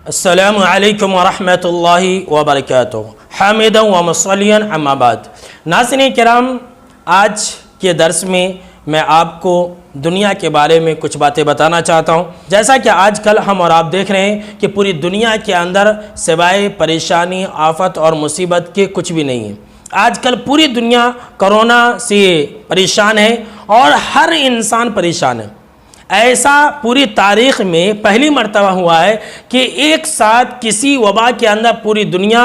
السلام علیکم ورحمۃ اللہ وبرکاتہ حامدا و مصلیا اما بعد۔ ناظرین کرام، آج کے درس میں آپ کو دنیا کے بارے میں کچھ باتیں بتانا چاہتا ہوں۔ جیسا کہ آج کل ہم اور آپ دیکھ رہے ہیں کہ پوری دنیا کے اندر سوائے پریشانی، آفت اور مصیبت کے کچھ بھی نہیں ہے۔ آج کل پوری دنیا کرونا سے پریشان ہے اور ہر انسان پریشان ہے۔ ایسا پوری تاریخ میں پہلی مرتبہ ہوا ہے کہ ایک ساتھ کسی وبا کے اندر پوری دنیا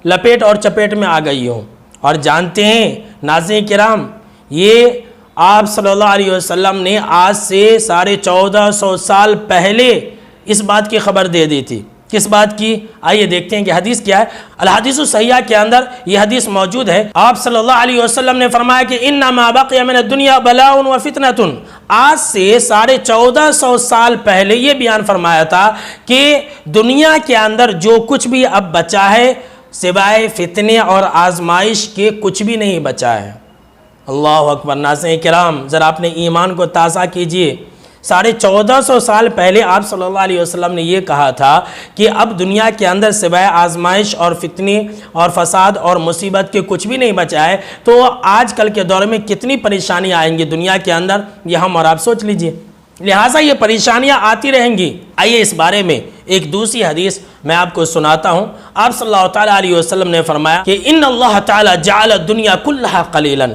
لپیٹ اور چپیٹ میں آ گئی ہو۔ اور جانتے ہیں ناظرین کرام، یہ آپ صلی اللہ علیہ وسلم نے آج سے 1450 سال پہلے اس بات کی خبر دے دی تھی۔ کس بات کی؟ آئیے دیکھتے ہیں کہ حدیث کیا ہے۔ الحدیث الصحیحہ کے اندر یہ حدیث موجود ہے۔ آپ صلی اللہ علیہ وسلم نے فرمایا کہ انما بقی من الدنیا بلاء و فتنۃ۔ آج سے 1450 سال پہلے یہ بیان فرمایا تھا کہ دنیا کے اندر جو کچھ بھی اب بچا ہے سوائے فتنے اور آزمائش کے کچھ بھی نہیں بچا ہے۔ اللہ اکبر۔ ناظرین کرام، ذرا اپنے ایمان کو تازہ کیجئے۔ 1450 سال پہلے آپ صلی اللہ علیہ وسلم نے یہ کہا تھا کہ اب دنیا کے اندر سوائے آزمائش اور فتنے اور فساد اور مصیبت کے کچھ بھی نہیں بچا ہے، تو آج کل کے دور میں کتنی پریشانیاں آئیں گی دنیا کے اندر، یہ ہم اور آپ سوچ لیجئے۔ لہٰذا یہ پریشانیاں آتی رہیں گی۔ آئیے اس بارے میں ایک دوسری حدیث میں آپ کو سناتا ہوں۔ آپ صلی اللہ تعالیٰ علیہ وسلم نے فرمایا کہ ان اللہ تعالیٰ جعل الدنیا کلھا قلیلا،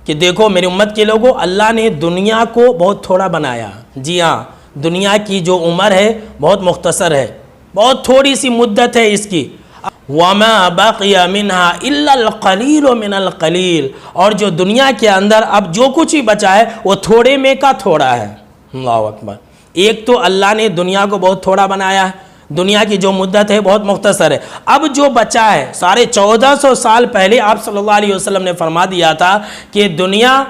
کہ دیکھو میری امت کے لوگوں، اللہ نے دنیا کو بہت تھوڑا بنایا۔ جی ہاں، دنیا کی جو عمر ہے بہت مختصر ہے، بہت تھوڑی سی مدت ہے اس کی۔ وَمَا بَقِيَ مِنْهَا إِلَّا الْقَلِيلُ مِنَ الْقَلِيلِ، اور جو دنیا کے اندر اب جو کچھ ہی بچا ہے وہ تھوڑے میں کا تھوڑا ہے۔ اللہ اکبر۔ ایک تو اللہ نے دنیا کو بہت تھوڑا بنایا ہے، دنیا کی جو مدت ہے بہت مختصر ہے۔ اب جو بچا ہے 1450 سال پہلے آپ صلی اللہ علیہ وسلم نے فرما دیا تھا کہ دنیا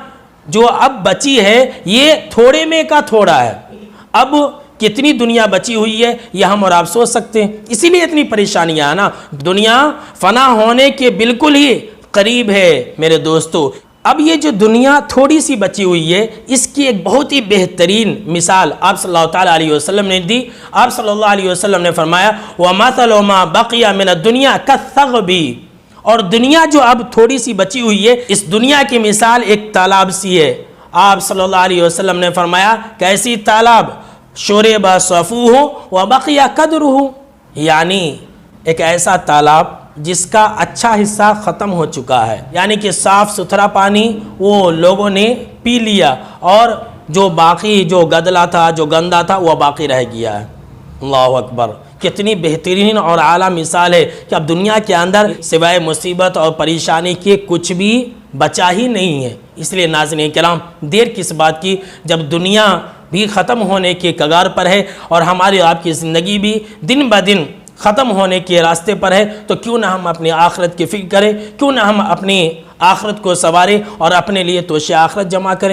جو اب بچی ہے یہ تھوڑے میں کا تھوڑا ہے۔ اب کتنی دنیا بچی ہوئی ہے یہ ہم اور آپ سوچ سکتے ہیں۔ اسی لیے اتنی پریشانیاں ہیں نا، دنیا فنا ہونے کے بالکل ہی قریب ہے میرے دوستو۔ اب یہ جو دنیا تھوڑی سی بچی ہوئی ہے، اس کی ایک بہت ہی بہترین مثال آپ صلی اللہ تعالیٰ علیہ وسلم نے دی۔ آپ صلی اللہ علیہ وسلم نے فرمایا وَمَثَلُ مَا بَقِيَ مِنَ الدُّنْيَا كَالثَّغْبِ، اور دنیا جو اب تھوڑی سی بچی ہوئی ہے اس دنیا کی مثال ایک تالاب سی ہے۔ آپ صلی اللہ علیہ وسلم نے فرمایا کیسی تالاب؟ شُرِبَ صَفُوهُ وَبَقِيَ قَدْرُهُ، یعنی ایک ایسا تالاب جس کا اچھا حصہ ختم ہو چکا ہے، یعنی کہ صاف ستھرا پانی وہ لوگوں نے پی لیا اور جو باقی جو گدلا تھا، جو گندا تھا، وہ باقی رہ گیا ہے۔ اللہ اکبر۔ کتنی بہترین اور اعلیٰ مثال ہے کہ اب دنیا کے اندر سوائے مصیبت اور پریشانی کے کچھ بھی بچا ہی نہیں ہے۔ اس لیے ناظرین کرام، دیر کس بات کی، جب دنیا بھی ختم ہونے کے کگار پر ہے اور ہماری آپ کی زندگی بھی دن بدن ختم ہونے کے راستے پر ہے، تو کیوں نہ ہم اپنی آخرت کی فکر کریں، کیوں نہ ہم اپنی آخرت کو سنواریں اور اپنے لیے توشہ آخرت جمع کریں۔